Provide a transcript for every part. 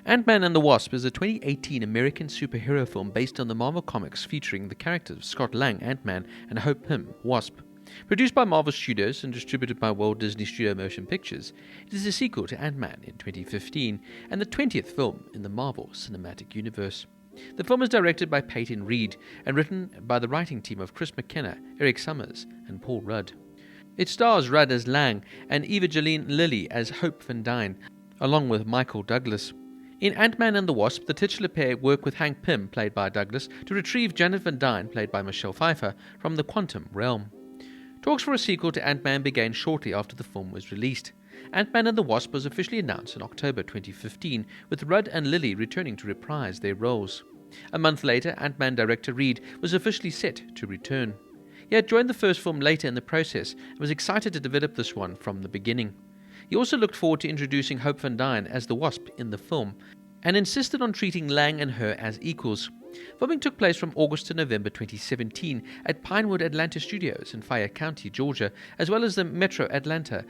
Ant-Man and the Wasp is a 2018 American superhero film based on the Marvel Comics featuring the characters of Scott Lang, Ant-Man, and Hope Pym, Wasp. Produced by Marvel Studios and distributed by Walt Disney Studio Motion Pictures, it is a sequel to Ant-Man in 2015 and the 20th film in the Marvel Cinematic Universe. The film is directed by Peyton Reed and written by the writing team of Chris McKenna, Erik Sommers, and Paul Rudd. It stars Rudd as Lang and Evangeline Lilly as Hope van Dyne, along with Michael Douglas. In Ant-Man and the Wasp, the titular pair work with Hank Pym, played by Douglas, to retrieve Janet van Dyne, played by Michelle Pfeiffer, from the quantum realm. Talks for a sequel to Ant-Man began shortly after the film was released. Ant-Man and the Wasp was officially announced in October 2015, with Rudd and Lilly returning to reprise their roles. A month later, Ant-Man director Reed was officially set to return. He had joined the first film later in the process and was excited to develop this one from the beginning. He also looked forward to introducing Hope van Dyne as the Wasp in the film, and insisted on treating Lang and her as equals. Filming took place from August to November 2017 at Pinewood Atlanta Studios in Fayette County, Georgia, as well as the Metro Atlanta,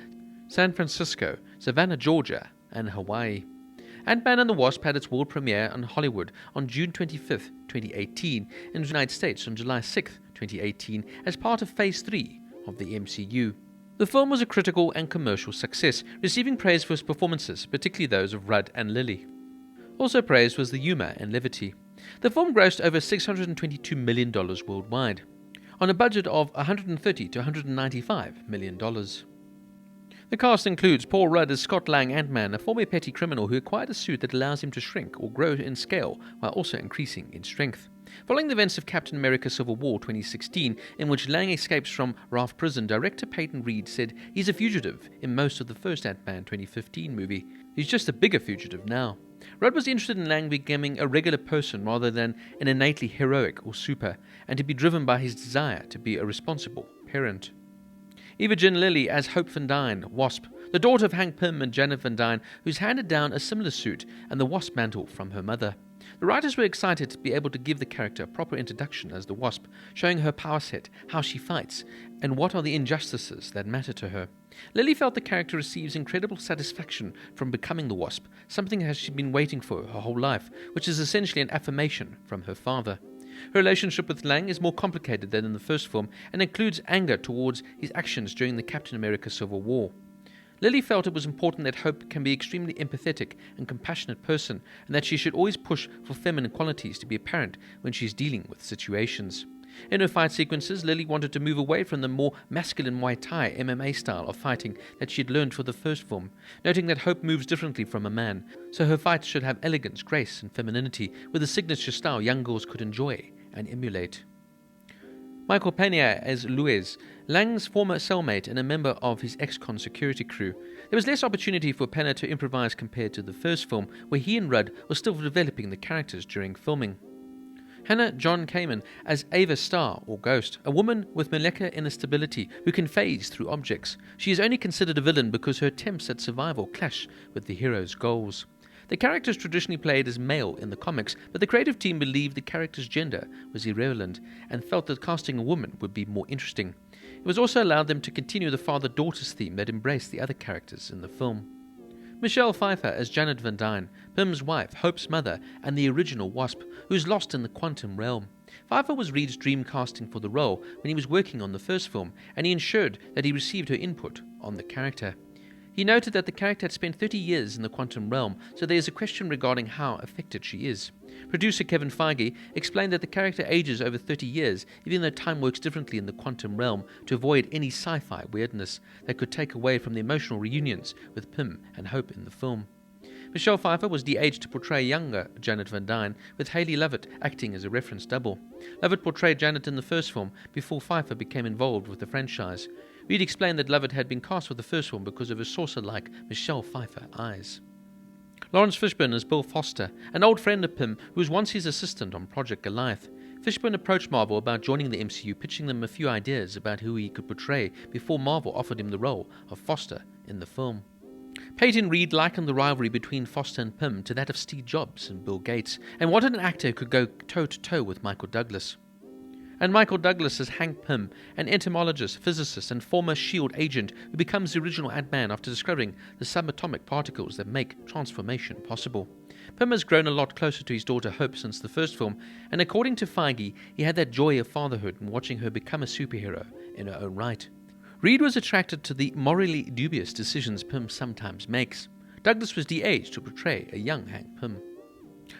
San Francisco, Savannah, Georgia, and Hawaii. Ant-Man and the Wasp had its world premiere in Hollywood on June 25, 2018, in the United States on July 6, 2018, as part of Phase 3 of the MCU. The film was a critical and commercial success, receiving praise for its performances, particularly those of Rudd and Lilly. Also praised was the humour and levity. The film grossed over $622 million worldwide, on a budget of $130 to $195 million. The cast includes Paul Rudd as Scott Lang, Ant-Man, a former petty criminal who acquired a suit that allows him to shrink or grow in scale while also increasing in strength. Following the events of Captain America Civil War 2016, in which Lang escapes from Raft Prison, director Peyton Reed said he's a fugitive in most of the first Ant-Man 2015 movie. He's just a bigger fugitive now. Rudd was interested in Lang becoming a regular person rather than an innately heroic or super, and to be driven by his desire to be a responsible parent. Evangeline Lilly as Hope van Dyne, Wasp, the daughter of Hank Pym and Janet van Dyne, who's handed down a similar suit and the Wasp mantle from her mother. The writers were excited to be able to give the character a proper introduction as the Wasp, showing her power set, how she fights, and what are the injustices that matter to her. Lilly felt the character receives incredible satisfaction from becoming the Wasp, something that she's been waiting for her whole life, which is essentially an affirmation from her father. Her relationship with Lang is more complicated than in the first film and includes anger towards his actions during the Captain America Civil War. Lilly felt it was important that Hope can be extremely empathetic and compassionate person, and that she should always push for feminine qualities to be apparent when she's dealing with situations. In her fight sequences, Lilly wanted to move away from the more masculine Muay Thai MMA style of fighting that she had learned for the first film, noting that Hope moves differently from a man, so her fights should have elegance, grace, and femininity, with a signature style young girls could enjoy and emulate. Michael Peña as Luis, Lang's former cellmate and a member of his ex-con security crew. There was less opportunity for Peña to improvise compared to the first film, where he and Rudd were still developing the characters during filming. Hannah John-Kamen as Ava Star, or Ghost, a woman with molecular instability who can phase through objects. She is only considered a villain because her attempts at survival clash with the hero's goals. The character is traditionally played as male in the comics, but the creative team believed the character's gender was irrelevant and felt that casting a woman would be more interesting. It was also allowed them to continue the father-daughter's theme that embraced the other characters in the film. Michelle Pfeiffer as Janet van Dyne, Pym's wife, Hope's mother, and the original Wasp, who's lost in the quantum realm. Pfeiffer was Reed's dream casting for the role when he was working on the first film, and he ensured that he received her input on the character. He noted that the character had spent 30 years in the quantum realm, so there is a question regarding how affected she is. Producer Kevin Feige explained that the character ages over 30 years, even though time works differently in the quantum realm, to avoid any sci-fi weirdness that could take away from the emotional reunions with Pym and Hope in the film. Michelle Pfeiffer was de-aged to portray younger Janet van Dyne, with Haley Lovett acting as a reference double. Lovett portrayed Janet in the first film before Pfeiffer became involved with the franchise. Reed explained that Lovett had been cast for the first film because of her saucer-like Michelle Pfeiffer eyes. Laurence Fishburne as Bill Foster, an old friend of Pym who was once his assistant on Project Goliath. Fishburne approached Marvel about joining the MCU, pitching them a few ideas about who he could portray before Marvel offered him the role of Foster in the film. Peyton Reed likened the rivalry between Foster and Pym to that of Steve Jobs and Bill Gates, and wanted an actor who could go toe-to-toe with Michael Douglas. And Michael Douglas as Hank Pym, an entomologist, physicist, and former SHIELD agent who becomes the original Ant-Man after discovering the subatomic particles that make transformation possible. Pym has grown a lot closer to his daughter Hope since the first film, and according to Feige, he had that joy of fatherhood in watching her become a superhero in her own right. Reed was attracted to the morally dubious decisions Pym sometimes makes. Douglas was de-aged to portray a young Hank Pym.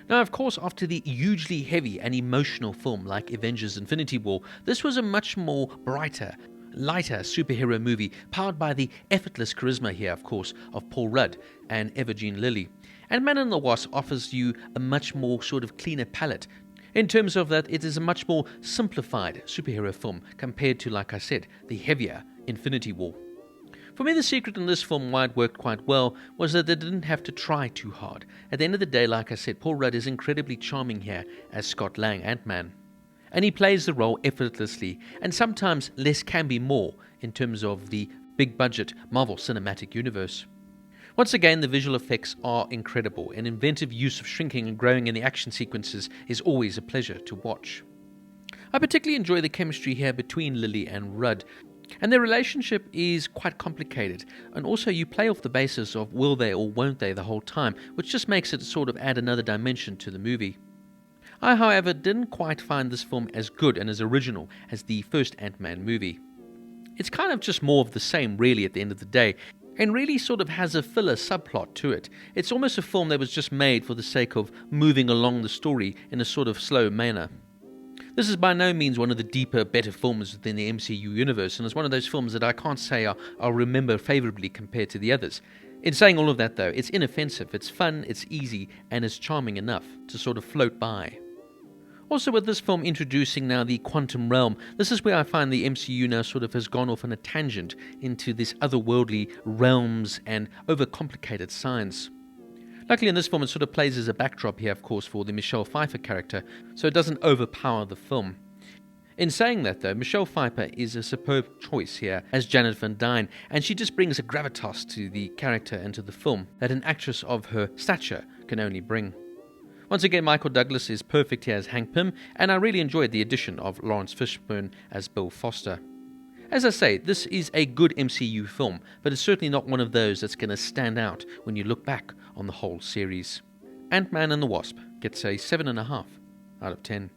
Now, of course, after the hugely heavy and emotional film like Avengers Infinity War, this was a much more brighter, lighter superhero movie, powered by the effortless charisma here, of course, of Paul Rudd and Evangeline Lilly. Ant-Man and the Wasp offers you a much more sort of cleaner palette, in terms of that it is a much more simplified superhero film compared to, like I said, the heavier Infinity War. For me, the secret in this film, why it worked quite well, was that they didn't have to try too hard. At the end of the day, like I said, Paul Rudd is incredibly charming here as Scott Lang, Ant-Man. And he plays the role effortlessly, and sometimes less can be more in terms of the big-budget Marvel Cinematic Universe. Once again, the visual effects are incredible, and inventive use of shrinking and growing in the action sequences is always a pleasure to watch. I particularly enjoy the chemistry here between Lilly and Rudd, and their relationship is quite complicated, and also you play off the basis of will they or won't they the whole time, which just makes it sort of add another dimension to the movie. I, however, didn't quite find this film as good and as original as the first Ant-Man movie. It's kind of just more of the same really at the end of the day, and really sort of has a filler subplot to it. It's almost a film that was just made for the sake of moving along the story in a sort of slow manner. This is by no means one of the deeper, better films within the MCU universe, and it's one of those films that I can't say I'll remember favourably compared to the others. In saying all of that though, it's inoffensive, it's fun, it's easy, and it's charming enough to sort of float by. Also, with this film introducing now the quantum realm, this is where I find the MCU now sort of has gone off on a tangent into this otherworldly realms and overcomplicated science. Luckily in this film it sort of plays as a backdrop here, of course, for the Michelle Pfeiffer character, so it doesn't overpower the film. In saying that though, Michelle Pfeiffer is a superb choice here as Janet van Dyne, and she just brings a gravitas to the character and to the film that an actress of her stature can only bring. Once again, Michael Douglas is perfect here as Hank Pym, and I really enjoyed the addition of Laurence Fishburne as Bill Foster. As I say, this is a good MCU film, but it's certainly not one of those that's going to stand out when you look back on the whole series. Ant-Man and the Wasp gets a 7.5 out of 10.